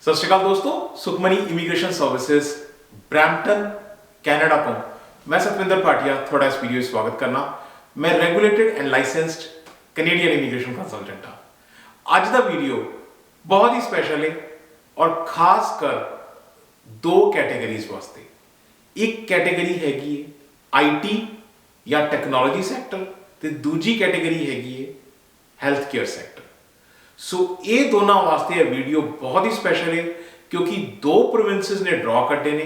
सत श्री अकाल दोस्तों, Sukhmani immigration services Brampton Canada तो मैं सतविंदर भाटिया थोड़ा इस वीडियो स्वागत करना। मैं regulated and licensed Canadian immigration consultant हाँ। अज का वीडियो बहुत ही स्पैशल है और खास कर दो कैटेगरीज वास्ते। एक कैटेगरी हैगी है आईटी या टैक्नोलॉजी सैक्टर ते दूजी कैटेगरी हैगी है हैल्थ केयर सैक्टर। सो ये दोनों वास्ते यह वीडियो बहुत ही स्पेशल है क्योंकि दो प्रोविंसेस ने ड्रॉ कटे ने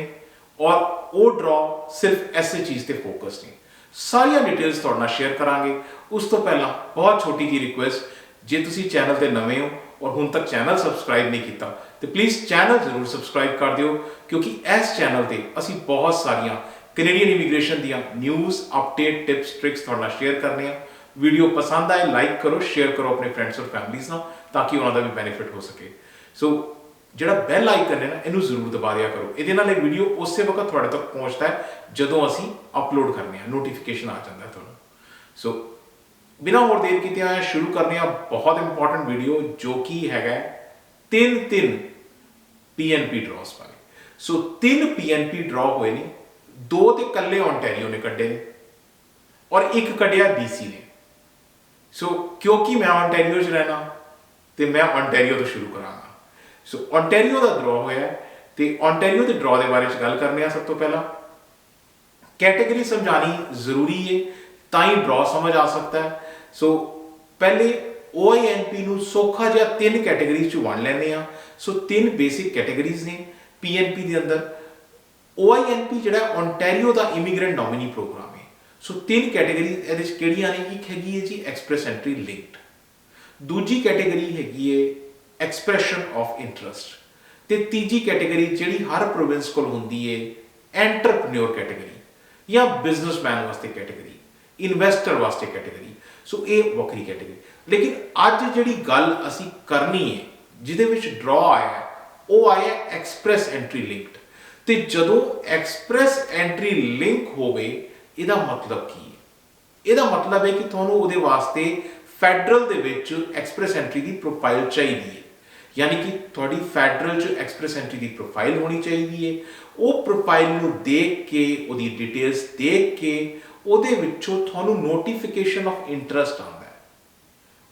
और वो ड्रॉ सिर्फ ऐसे चीज पे फोकस ने। सारिया डिटेल्स थोड़े नाल शेयर करांगे। उस तो पहला बहुत छोटी जी रिक्वेस्ट, जे तुसी चैनल ते नवे हो और हुण तक चैनल सबसक्राइब नहीं किया तो प्लीज़ चैनल जरूर सबसक्राइब कर दियो क्योंकि इस चैनल ते असी बहुत सारिया कैनेडियन इमीग्रेशन दियां न्यूज़ अपडेट टिप्स ट्रिक्स थोड़े नाल शेयर करने। वीडियो पसंद आए लाइक करो, शेयर करो अपने फ्रेंड्स और फैमिलीज ना ताकि उन्होंने भी बेनिफिट हो सके। सो जो बैल आइकन है ना इनू जरूर दबा दिया करो। ये वीडियो उस वक्त थोड़े तक पहुँचता है जो असी अपलोड करने नोटिफिकेशन आ जाता है थोड़ा। सो बिना और देर किए शुरू करने बहुत इंपॉर्टेंट वीडियो जो कि है तीन PNP ड्रॉस वाले। सो 3 PNP ड्रॉ हुए ने, 2 तो कल्ले ओंटारियो ने कड्डे ने और एक कड्डिया BC ने। सो क्योंकि मैं ओंटारियो च रहना तो मैं ओंटारियो तो शुरू करांगा। सो ओंटारियो का ड्रॉ होया तो ओंटारियो के ड्रॉ के बारे में गल करने। सब तो पहला कैटेगरी समझानी जरूरी है ताई ड्रॉ समझ आ सकता है। सो पहले OINP नू सौखा जिहा 3 कैटेगरीज च वंड लैने आ। सो 3 बेसिक कैटेगरीज ने PNP के अंदर। OINP जिहड़ा ओंटारियो का इमीग्रेंट नॉमिनी प्रोग्राम है। सो 3 कैटेगरीज इहदे च किहड़ियां ने? एक हैगी है जी एक्सप्रैस एंट्री लिंक्ड, दूजी कैटेगरी हैगी है एक्सप्रैशन ऑफ इंटरस्ट ते तीजी कैटेगरी जिहड़ी हर प्रोविंस कोल हुंदी है एंटरप्रेन्योर कैटेगरी या बिजनेसमैन वास्ते कैटेगरी, इन्वेस्टर वास्ते कैटेगरी। सो ये वक्री कैटेगरी। लेकिन अज जिहड़ी गल असी करनी है जिहदे विच ड्रॉ आया वो आया एक्सप्रैस एंट्री लिंक्ड। ते जदों एक्सप्रैस एंट्री लिंक होवे इहदा मतलब की है? इहदा मतलब है कि तुहानूं उहदे वास्ते फैडरल दे विच एक्सप्रैस एंट्री की प्रोफाइल चाहिए है, यानी कि थोड़ी फैडरल च एक्सप्रैस एंट्री की प्रोफाइल होनी चाहिए है। वो प्रोफाइल नूं देख के उहदी डिटेल्स देख के उहदे विचों तुहानूं नोटिफिकेशन ऑफ इंटरस्ट आंदा है।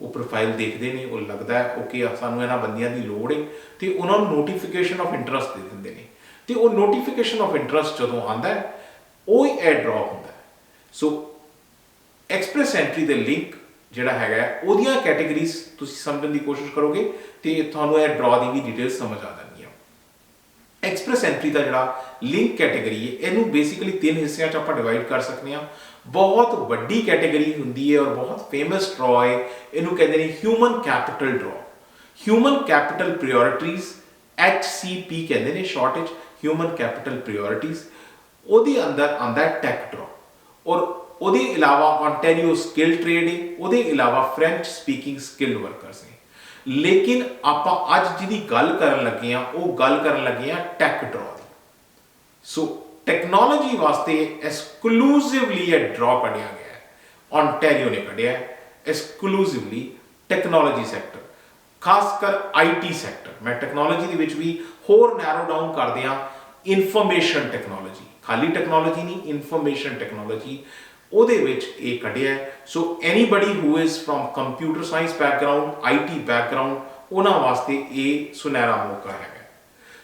वो प्रोफाइल देखते हैं, वो लगता है ओके सानूं इन्हां बंदियां दी लोड़ है तो उन्होंने नोटिफिकेशन ऑफ इंटरस्ट दे दिंदे ने। तो वो नोटिफिकेशन ऑफ इंटरस्ट जदों आंदा है वो ही ड्रॉ होंदा है। सो एक्सप्रैस एंट्री दे लिंक जिहड़ा हैगा ओहदियां कैटेगरीज तुसीं समझण दी कोशिश करोगे तो तुहानूं यह ड्रॉ की भी डिटेल्स समझ आ जाएगी। एक्सप्रैस एंट्री का जिहड़ा लिंक कैटेगरी है इहनूं बेसिकली 3 हिस्सों च आपां डिवाइड कर सकते हैं। बहुत वड्डी कैटेगरी हुंदी है और बहुत फेमस ड्रॉ है। इहनूं कहंदे ने human capital draw, human capital priorities HCP कहंदे ने short which human capital priorities. उहदे अंदर आंदा है टैक ड्रॉ और उहदे इलावा ओंटारियो स्किल ट्रेड है, उहदे इलावा फ्रेंच स्पीकिंग स्किल्ड वर्कर्स ने। लेकिन आपां अज जिहदी गल करन लगे हां वो गल करन लगे हां टैक ड्रॉ दी। सो टैक्नोलॉजी वास्ते एक्सक्लूसिवली यह ड्रॉ कढ़िया गया है, ओंटारियो ने कढ़िया है एक्सक्लूसिवली टैक्नोलॉजी सैक्टर, खासकर IT सैक्टर। मैं टैक्नोलॉजी दे विच भी होर नैरो डाउन कर दियां इंफॉर्मेशन टैक्नोलॉजी, खाली टैक्नोलॉजी नहीं इंफॉर्मेशन टैक्नोलॉजी ਉਹਦੇ ਵਿੱਚ ਇਹ ਕੱਢਿਆ ਹੈ। So anybody who is from computer science background IT background ਉਹਨਾਂ ਵਾਸਤੇ ਇਹ ਸੁਨਹਿਰਾ ਮੌਕਾ ਹੈਗਾ।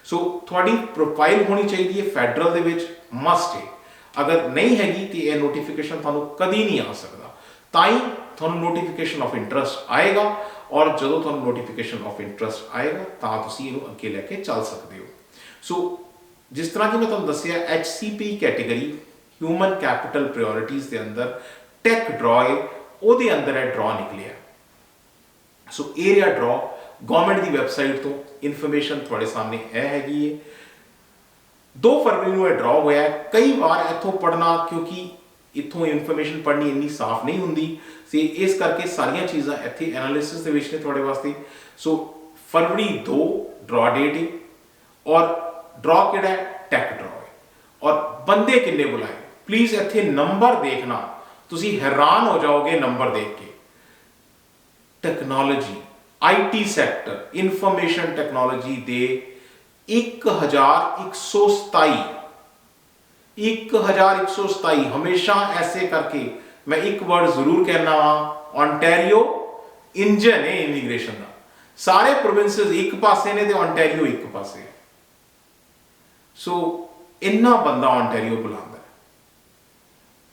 ਸੋ ਤੁਹਾਡੀ ਪ੍ਰੋਫਾਈਲ ਹੋਣੀ ਚਾਹੀਦੀ ਹੈ ਫੈਡਰਲ ਦੇ ਵਿੱਚ ਮਸਟ ਹੈ। ਅਗਰ ਨਹੀਂ ਹੈਗੀ ਤੇ ਇਹ ਨੋਟੀਫਿਕੇਸ਼ਨ ਤੁਹਾਨੂੰ ਕਦੀ ਨਹੀਂ ਆ ਸਕਦਾ। ਤਾਂ ਹੀ ਤੁਹਾਨੂੰ ਨੋਟੀਫਿਕੇਸ਼ਨ ਆਫ ਇੰਟਰਸਟ ਆਏਗਾ ਔਰ ਜਦੋਂ ਤੁਹਾਨੂੰ ਨੋਟੀਫਿਕੇਸ਼ਨ ਆਫ ਇੰਟਰਸਟ ਆਏਗਾ ਤਾਂ ਤੁਸੀਂ ਇਹਨੂੰ ਅੱਗੇ ਲੈ ਕੇ ਚੱਲ ਸਕਦੇ ਹੋ। ਸੋ जिस तरह की मैं तुहानूं दस्सिया HCP category human capital priorities के अंदर टैक ड्रॉ है, वो अंदर है ड्रॉ निकलिया। सो एरिया ड्रॉ गवर्नमेंट की वैबसाइट तो इंफॉर्मेशन थोड़े सामने हैगी है। 2 फरवरी को ड्रॉ होया है। कई बार इतों पढ़ना क्योंकि इतों इंफॉर्मेशन पढ़नी इन्नी साफ नहीं होंगी से इस करके सारिया चीज़ां इत्थे एनालिसिस दे विच ने थोड़े वास्ते। सो फरवरी 2 ड्रॉ डेट है और ड्रॉ किहड़ा है टैक ड्रॉ है और बंदे किन्ने बुलाए प्लीज़ इत्थे नंबर देखना, तुसी हैरान हो जाओगे नंबर देख के। Technology IT sector information technology दे 1127 हमेशा ऐसे करके मैं एक वर्ड जरूर कहना वा, ओंटारियो इंजन है इमीग्रेशन का। सारे प्रोविंसेस एक पासे ने ते ओंटारियो एक पासे है। सो इन्ना बंदा ओंटारियो बुलांदा है।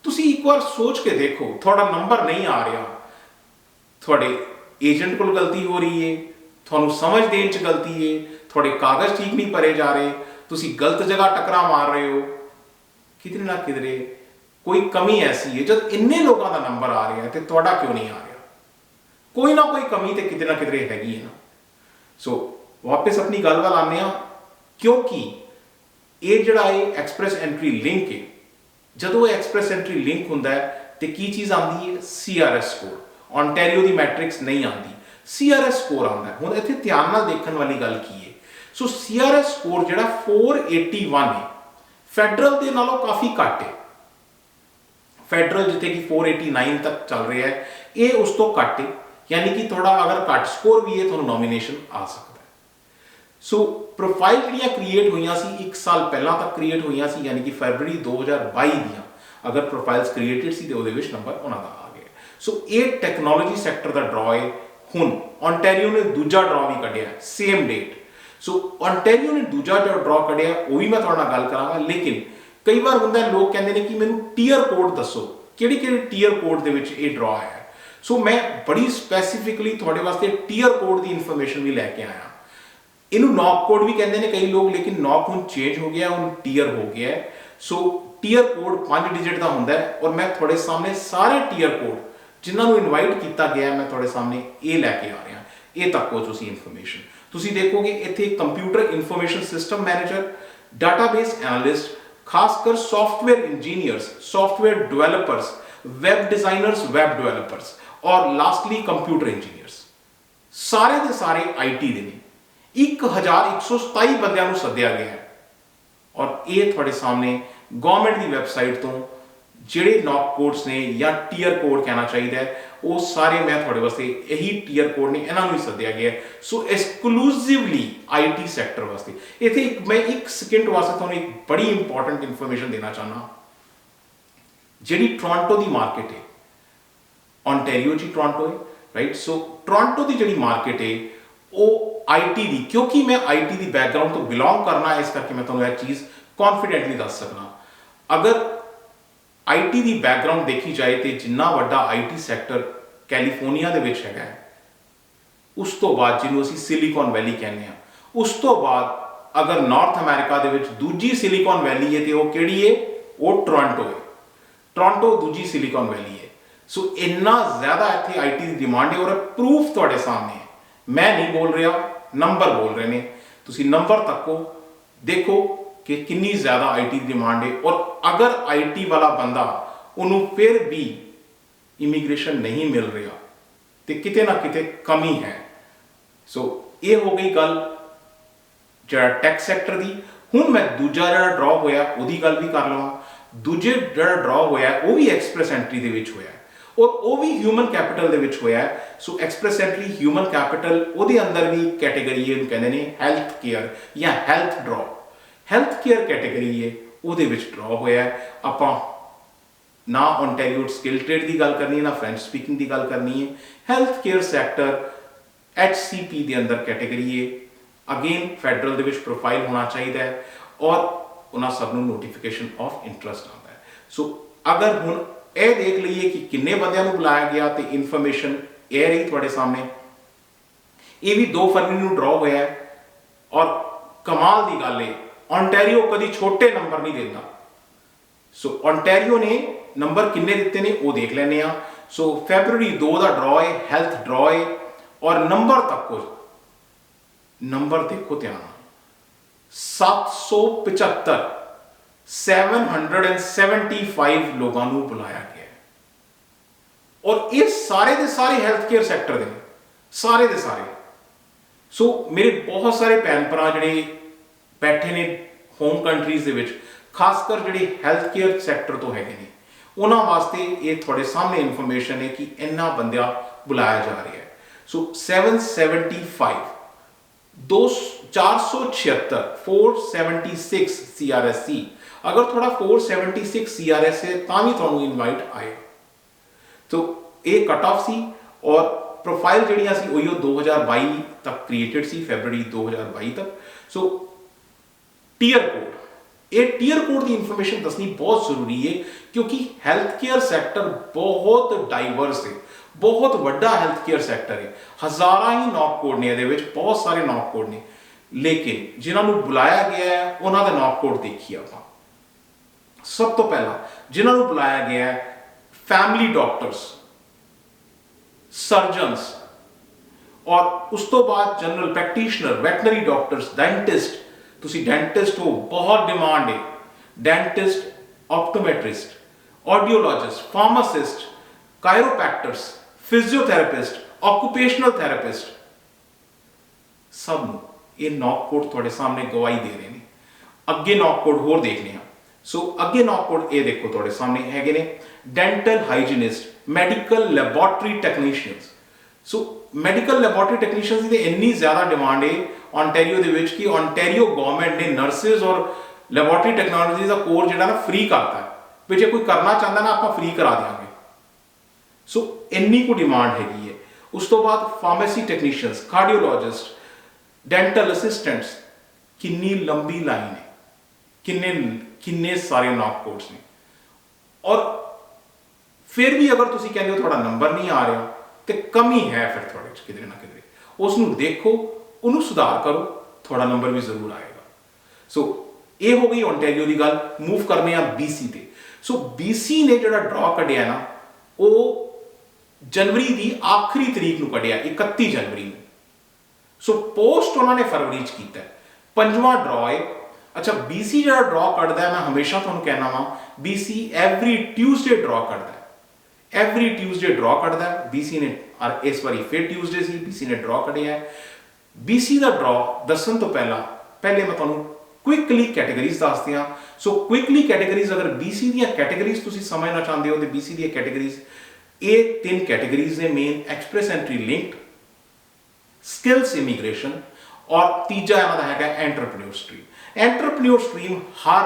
तुसी एक बार सोच के देखो, थोड़ा नंबर नहीं आ रहा, थोड़े एजेंट को गलती हो रही है, थोड़ा समझ देने च गलती है, थोड़े कागज ठीक नहीं भरे जा रहे, तुसी गलत जगह टकरा मार रहे हो, किधरे ना किधरे कोई कमी ऐसी है। जब इन्ने लोगों का नंबर आ रहा है तो थोड़ा क्यों नहीं आ रहा? कोई ना कोई कमी तो किधरे ना किधरे हैगी है ना। सो वापस अपनी गल वाल आने, क्योंकि ये जड़ा एक्सप्रैस एंट्री लिंक है, जो एक्सप्रैस एंट्री लिंक होंदा है तो की चीज़ आती है? CRS score. ओंटारियो की मैट्रिक्स नहीं आती, CRS स्कोर आता है। हुण इत्थे ध्यान नाल देखण वाली गल की है। सो CRS स्कोर जिहड़ा 481 है, फैडरल के नालों काफ़ी घट है। फैडरल जिथे कि 489 तक चल रहा है, ये उस तो घट है, यानी कि थोड़ा अगर घट स्कोर भी है तो नॉमिनेशन आ सकता है। सो प्रोफाइल जिहड़ियां क्रिएट हुई सी 1 साल पहला तक क्रिएट हुई सी, यानी कि फरवरी 2022 दियां अगर प्रोफाइल्स क्रिएटेड सी तो उहदे विच नंबर उन्हां दा आ गया। सो ये टेक्नोलॉजी सैक्टर का ड्रॉ है। हुण ओंटारियो ने दूजा ड्रॉ भी कढ़िया सेम डेट। सो ओंटारियो ने दूजा जो ड्रॉ कढ़िया वो भी मैं थोड़े नाल गल करांगा, लेकिन कई बार होंदा लोग कहते हैं कि मैनू टीयर कोड दसो, किहड़े-किहड़े टीयर कोड दे विच ये ड्रॉ है। सो मैं बड़ी स्पैसीफिकली थोड़े वास्ते टीयर कोड की इंफॉर्मेशन भी लैके आया। इनू नॉक कोड भी कहते हैं कई लोग, लेकिन नॉक हुण चेंज हो गया, हुण टीयर हो गया है। सो टीयर कोड 5 डिजिट का होंदा है, और मैं थोड़े सामने सारे टीयर कोड जिन्होंने इनवाइट किया गया मैं थोड़े सामने ये लैके आ रहा। ये तको तुसी इंफॉर्मेशन तुसी देखोगे इत्थे computer information system manager, database analyst, खासकर software engineers, software developers, web designers, web developers, और लास्टली कंप्यूटर इंजीनियर्स, सारे के सारे IT दे ने 1127 बंदियां नूं सद्दिया गया है। और ये थोड़े सामने गवर्नमेंट की वैबसाइट तो जिहड़े नॉक कोड्स ने या टीयर कोड कहना चाहिए वो सारे मैं थोड़े वास्ते यही टीयर कोड ने इन्हों ही सद्दिया गया है। सो एक्सक्लूसिवली IT सैक्टर वास्ते इत्थे मैं 1 सेकेंड वास्ते तुहानूं एक बड़ी इंपॉर्टेंट इंफॉर्मेशन देना चाहना। जिहड़ी टोरंटो की मार्केट है, ओंटारियो जी टोरंटो है, राइट। सो टोरंटो की जिहड़ी मार्केट है वो IT की, क्योंकि मैं IT की बैकग्राउंड तो बिलोंग करना है, इस करके मैं तुहानूं यह चीज़ कॉन्फिडेंटली दस सकना। अगर IT की बैकग्राउंड देखी जाए तो जिन्ना वड्डा IT सैक्टर कैलीफोर्निया दे विच हैगा, उस तो बाद जिन्हों असीं सिलिकॉन वैली कहने हैं, उस तो बाद अगर नॉर्थ अमेरिका दे विच दूजी सिलिकॉन वैली है तो वो किहड़ी है? वो टोरंटो है। टोरंटो दूजी सिलिकॉन वैली है। सो इन्ना ज़्यादा इत्थे IT की डिमांड है, और प्रूफ तुहाडे सामने है। मैं नहीं बोल रहा, नंबर बोल रहे हैं। तुसीं नंबर तको देखो कि कितनी ज़्यादा IT की डिमांड है, और अगर IT वाला बंदा उन्होंने फिर भी इमीग्रेशन नहीं मिल रहा तो किते ना किते कमी है। सो ये हो गई गल जरा टैक्स सैक्टर की। हुण मैं दूजा जरा ड्रॉ होया उहदी गल भी कर लवां। दूजे जरा ड्रॉ होया वो भी एक्सप्रैस एंट्री दे विच होया, और वो भी ह्यूमन कैपिटल दे विच होया। सो एक्सप्रैस एंट्री ह्यूमन कैपिटल उहदे अंदर भी कैटेगरी है, कहते हैं हैल्थ केयर या health draw. Health care category है उहदे विच ड्रॉ होया। आपां ना ओंटारियो स्किल ट्रेड की गल करनी है, ना फ्रेंच स्पीकिंग की गल करनी है। हैल्थ केयर सैक्टर HCP के अंदर कैटेगरी है। Again federal they which profile होना चाहिए, और उन्होंने सबनों नोटिफिकेशन ऑफ इंटरस्ट आता है। सो अगर हुण यह देख लीए कि किन्ने बंदियां नूं बुलाया गया तो इंफॉर्मेशन यह रही थोड़े सामने। ये भी 2 फरवरी नूं ड्रॉ होया है, और कमाल की गल है ओंटारियो कभी छोटे नंबर नहीं देता। सो ओंटारियो ने नंबर किन्ने दिते ने वो देख लेने। सो फरवरी 2 का ड्रॉ है, हैल्थ ड्रॉ है, और नंबर तक नंबर देखो ध्यान 775 775 लोगों को बुलाया गया है, और ये सारे के सारे हैल्थ केयर सैक्टर के सारे के सारे। सो मेरे बहुत सारे भैन भरा जिहड़े बैठे ने होम कंट्रीज दे विच, खासकर जिहड़े हैल्थ केयर सैक्टर तो है ने, उन्हां वास्ते ये थोड़े सामने इंफॉर्मेशन है कि इन्ना बंदियां बुलाया जा रहा है। सो 775 दो 476 CRSC, अगर थोड़ा 476 CRS है ਤਾਂ ਵੀ ਤੁਹਾਨੂੰ ਇਨਵਾਈਟ ਆਏ। तो ਇਹ कट ऑफ सी और प्रोफाइल ਜਿਹੜੀਆਂ ਸੀ ਉਹੀ 2022 ਤੱਕ ਕ੍ਰੀਏਟਡ ਸੀ, ਫੈਬਰਵਰੀ 2022 ਤੱਕ। सो टीयर कोड, ये टीयर कोड की इंफॉर्मेशन दसनी बहुत जरूरी है क्योंकि हैल्थ केयर सैक्टर बहुत डाइवर्स है, बहुत वड्डा हैल्थ केयर सैक्टर है। हज़ारां ही नॉक कोड ने, बहुत सारे नॉक कोड ने, लेकिन जिन्होंने बुलाया गया है उन्होंने नॉक कोड देखिए आप। सब तो पहला जिन्होंने बुलाया गया है फैमिली डॉक्टर्स, सर्जनस, और उस तो बाद general practitioner, veterinary doctors, dentist, तुसी डेंटिस्ट हो, बहुत डिमांड है, dentist, optometrist, audiologist, pharmacist, chiropractors, physiotherapist, occupational therapist, सब ये नॉक कोड थोड़े सामने गवाही दे रहे हैं। अगे नॉक कोड होर देखने हैं। सो अगे नॉक कोड ये देखो थोड़े सामने हैगे ने, dental hygienist, medical laboratory technicians. So medical laboratory technicians की इन्नी ज़्यादा डिमांड है ओंटारियो दे विच कि ओंटारियो गवर्नमेंट ने नर्सिज और लैबोरेटरी टेक्नोलॉजी का कोर्स जो ना फ्री करता है, भी जो कोई करना चाहता ना आप फ्री करा देंगे। सो इन्नी को डिमांड हैगी है। उस तो बाद pharmacy technicians, cardiologist, dental assistants, किन्नी लंबी लाइन है, किन्ने सारे नॉक कोड्स ने। और फिर भी अगर तुम कहते हो थोड़ा नंबर नहीं आ रहा तो कमी है फिर थोड़े किधरे ना किधरे, उसनू देखो, उन्होंने सुधार करो, थोड़ा नंबर भी जरूर आएगा। सो ये हो गई ओंटारियो की गल। मूव करने BC ते। सो BC ने जो ड्रॉ कढ़िया ना वो जनवरी की आखिरी तरीक को कढ़िया, 31 जनवरी को। सो पोस्ट उन्होंने फरवरी किया, 5वां ड्रॉ है। अच्छा, BC जो ड्रॉ करता है, मैं हमेशा तुहानू कहना वा, BC एवरी ट्यूसडे ड्रॉ करता है, एवरी ट्यूसडे ड्रॉ करता है BC ने। और इस बारी फिर ट्यूसडे सी BC ने ड्रॉ कढ़िया है। BC का ड्रॉ दसन तो पहले मैं तुहानू क्विकली कैटेगरीज दस दियां। सो क्विकली कैटेगरीज, अगर BC दी कैटेगरीज तुसीं समझना चाहते हो तो BC दी कैटेगरीज ये 3 कैटेगरीज ने main: express entry linked, skills immigration, और तीजा इन्हां दा हैगा एंटरप्रेन्योर स्ट्रीम। एंटरप्रेन्योर स्ट्रीम हर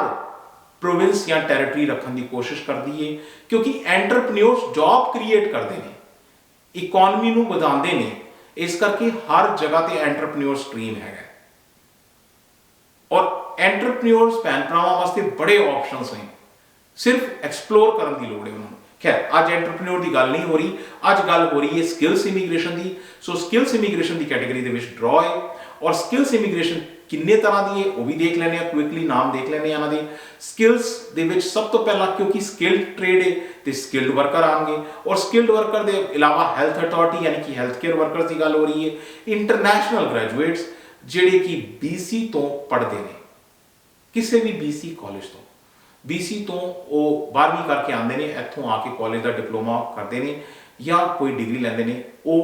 प्रोविंस या टैरेटरी रखने की कोशिश करती है क्योंकि एंटरप्रेन्योर्स जॉब क्रिएट करते हैं, इकोनॉमी को बढ़ाते हैं, इस करके हर जगह पर एंटरप्रेन्योर स्ट्रीम है। और एंटरप्रेन्योर्स भैन भरावां वास्ते बड़े ऑप्शंस हैं, सिर्फ एक्सप्लोर करने की लोड़ है उन्होंने। खैर अज एंटरप्रेन्योर की गल नहीं हो रही, अज गल हो रही है स्किल्स इमीग्रेशन की। सो स्किल्स इमीग्रेशन की कैटेगरी के ड्रॉ है, और स्किल्स इमीग्रेशन किन्ने तरह की है वो भी देख लेने, क्विकली नाम देख लेने इन्होंने। स्किल्स दे विच सब तो पहला, क्योंकि स्किल्ड ट्रेड है तो स्किल्ड वर्कर आएंगे, और स्किल्ड वर्कर के अलावा हेल्थ अथॉरिटी यानी कि हेल्थ केयर वर्कर्स की गल हो रही है। इंटरनेशनल ग्रैजुएट्स जिहड़े कि BC तो पढ़ते हैं, किसी भी BC कॉलेज तो, BC तो वो 12वीं करके आते हैं, इत्थों आके कॉलेज का डिप्लोमा करते हैं या कोई डिग्री लेंदे ने, वो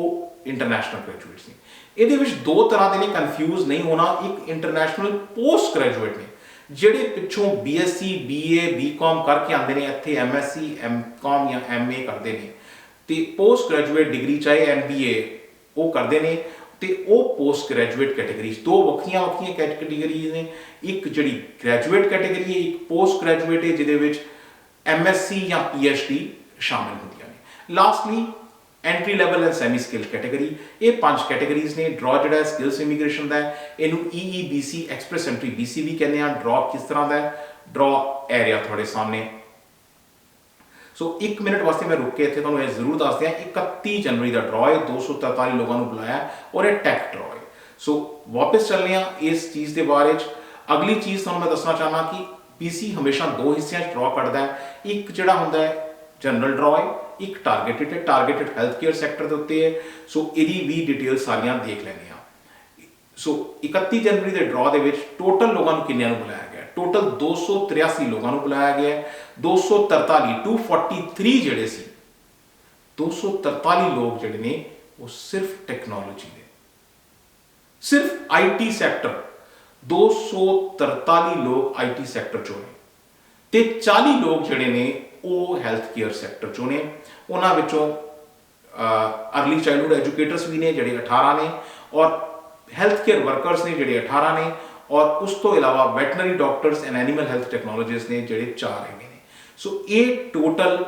इंटरनेशनल ग्रैजुएट्स ने। ये दो तरह के ने, कन्फ्यूज नहीं होना। एक इंटरनेशनल पोस्ट ग्रैजुएट ने जिहड़े पिछों BSc BA BCom करके आते हैं, इत्थे MSc MCom या MA करते हैं, तो पोस्ट ग्रैजुएट डिग्री चाहे MBA वो करते हैं। तो वो पोस्ट ग्रैजुएट कैटेगरीज दो वक्रियां कैटेगरीज ने, एक जी ग्रैजुएट कैटेगरी है, एक पोस्ट ग्रैजुएट है जिहदे MSc या PhD शामिल होंदियां ने। Lastly entry level and semi skill category, ये 5 कैटेगरीज ने। ड्रॉ जो स्किल्स इमीग्रेशन का है, इनू EEBC एक्सप्रैस एंट्री BC भी कहते हैं। ड्रॉ किस तरह का है, ड्रॉ एरिया थोड़े सामने। सो 1 मिनट वास्ते मैं रुक के इतने तुहानू जरूर दस दियां, 31 जनवरी का ड्रॉ है, 243 लोगों को बुलाया और यह टैक ड्रॉ है। सो वापस चलने इस चीज़ के बारे। अगली चीज़ तुहानू मैं दसना चाहना कि BC हमेशा 2 हिस्सों ड्रॉ करता है, एक जिहड़ा हुंदा है जनरल ड्रॉ है, एक टारगेटेड है, टारगेटेड हैल्थ केयर सैक्टर के उत्ते है। सो इहदी भी डिटेल सारियां देख लैंदे आ। सो 31 जनवरी के ड्रॉ के टोटल लोगों को किन्नियां नूं बुलाया गया, टोटल 283 लोगों को बुलाया गया है। 243 जिहड़े सी 243 लोग जिहड़े ने वो सिर्फ टेक्नोलॉजी दे, सिर्फ IT सैक्टर 243 लोग IT सैक्टर चों ने, ते 40 लोग जिहड़े ने वो हैल्थ केयर सैक्टर चों ने। उन्हां विचों अर्ली चाइल्डहुड एजुकेटर्स भी ने जिहड़े 18 ने, और ਹੈਲਥ ਕੇਅਰ ਵਰਕਰਸ ਨੇ ਜਿਹੜੇ 18 ਨੇ, ਔਰ ਉਸ ਤੋਂ ਇਲਾਵਾ veterinary doctors and animal health technologist ਨੇ ਜਿਹੜੇ 4 ਹੈਗੇ ਨੇ। ਸੋ ਇਹ ਟੋਟਲ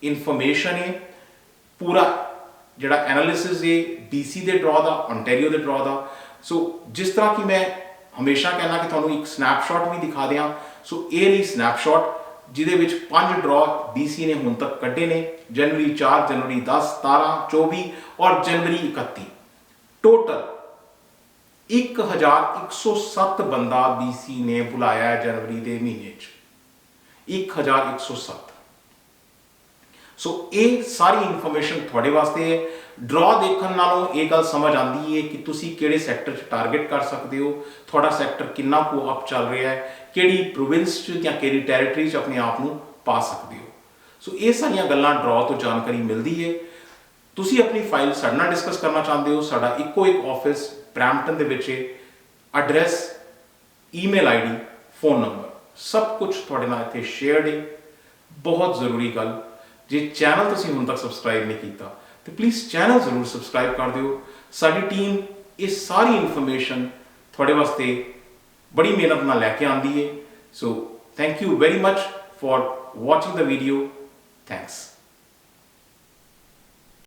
ਇਨਫੋਰਮੇਸ਼ਨ ਹੈ, ਪੂਰਾ ਜਿਹੜਾ ਐਨਾਲਿਸਿਸ ਹੈ BC ਦੇ ਡਰਾ ਦਾ, ਓਨਟਾਰੀਓ ਦੇ ਡਰਾ ਦਾ। ਸੋ ਜਿਸ ਤਰ੍ਹਾਂ ਕਿ ਮੈਂ ਹਮੇਸ਼ਾ ਕਹਿੰਦਾ ਕਿ ਤੁਹਾਨੂੰ ਇੱਕ ਸਨੈਪਸ਼ਾਟ ਵੀ ਦਿਖਾ ਦਿਆਂ, ਸੋ ਇਹ ਲਈ ਸਨੈਪਸ਼ਾਟ ਜਿਹਦੇ ਵਿੱਚ 5 ਡਰਾ BC ਨੇ ਹੁਣ ਤੱਕ ਕੱਢੇ ਨੇ, ਜਨਵਰੀ 4, ਜਨਵਰੀ 10, 17, 24 ਔਰ ਜਨਵਰੀ 31। ਟੋਟਲ 1107 ਬੰਦਾ BC ਨੇ ਬੁਲਾਇਆ ਜਨਵਰੀ ਦੇ ਮਹੀਨੇ 'ਚ, 1107। ਸੋ ਇਹ ਸਾਰੀ ਇਨਫੋਰਮੇਸ਼ਨ ਤੁਹਾਡੇ ਵਾਸਤੇ ਹੈ। ਡਰਾ ਦੇਖਣ ਨਾਲੋਂ ਇਹ ਗੱਲ ਸਮਝ ਆਉਂਦੀ ਹੈ ਕਿ ਤੁਸੀਂ ਕਿਹੜੇ ਸੈਕਟਰ 'ਚ ਟਾਰਗੇਟ ਕਰ ਸਕਦੇ ਹੋ, ਤੁਹਾਡਾ ਸੈਕਟਰ ਕਿੰਨਾ ਕੁ ਅਪ ਚੱਲ ਰਿਹਾ ਹੈ, ਕਿਹੜੀ ਪ੍ਰੋਵਿੰਸ 'ਚ ਜਾਂ ਕਿਹੜੀ ਟੈਰੀਟਰੀ 'ਚ ਆਪਣੇ ਆਪ ਨੂੰ ਪਾ ਸਕਦੇ ਹੋ। ਸੋ ਇਹ ਸਾਰੀਆਂ ਗੱਲਾਂ ਡਰਾ ਤੋਂ ਜਾਣਕਾਰੀ ਮਿਲਦੀ ਹੈ। ਤੁਸੀਂ ਆਪਣੀ ਫਾਈਲ ਸਾਡੇ ਨਾਲ ਡਿਸਕਸ ਕਰਨਾ ਚਾਹੁੰਦੇ ਹੋ, ਸਾਡਾ ਇੱਕੋ ਇੱਕ ਆਫਿਸ ਬਰੈਂਪਟਨ ਦੇ ਵਿੱਚ ਹੈ। Address, email ID, phone number ਸਭ ਕੁਝ ਤੁਹਾਡੇ ਨਾਲ ਇੱਥੇ ਸ਼ੇਅਰਡ ਹੈ। ਬਹੁਤ ਜ਼ਰੂਰੀ ਗੱਲ, ਜੇ ਚੈਨਲ ਤੁਸੀਂ ਹੁਣ ਤੱਕ ਸਬਸਕ੍ਰਾਈਬ ਨਹੀਂ ਕੀਤਾ ਤੇ ਪਲੀਜ਼ ਚੈਨਲ ਜ਼ਰੂਰ ਸਬਸਕ੍ਰਾਈਬ ਕਰ ਦਿਓ। ਸਾਡੀ ਟੀਮ ਇਹ ਸਾਰੀ ਇਨਫੋਰਮੇਸ਼ਨ ਤੁਹਾਡੇ ਵਾਸਤੇ ਬੜੀ ਮਿਹਨਤ ਨਾਲ ਲੈ ਕੇ ਆਉਂਦੀ ਹੈ। So thank you very much for watching the video. Thanks.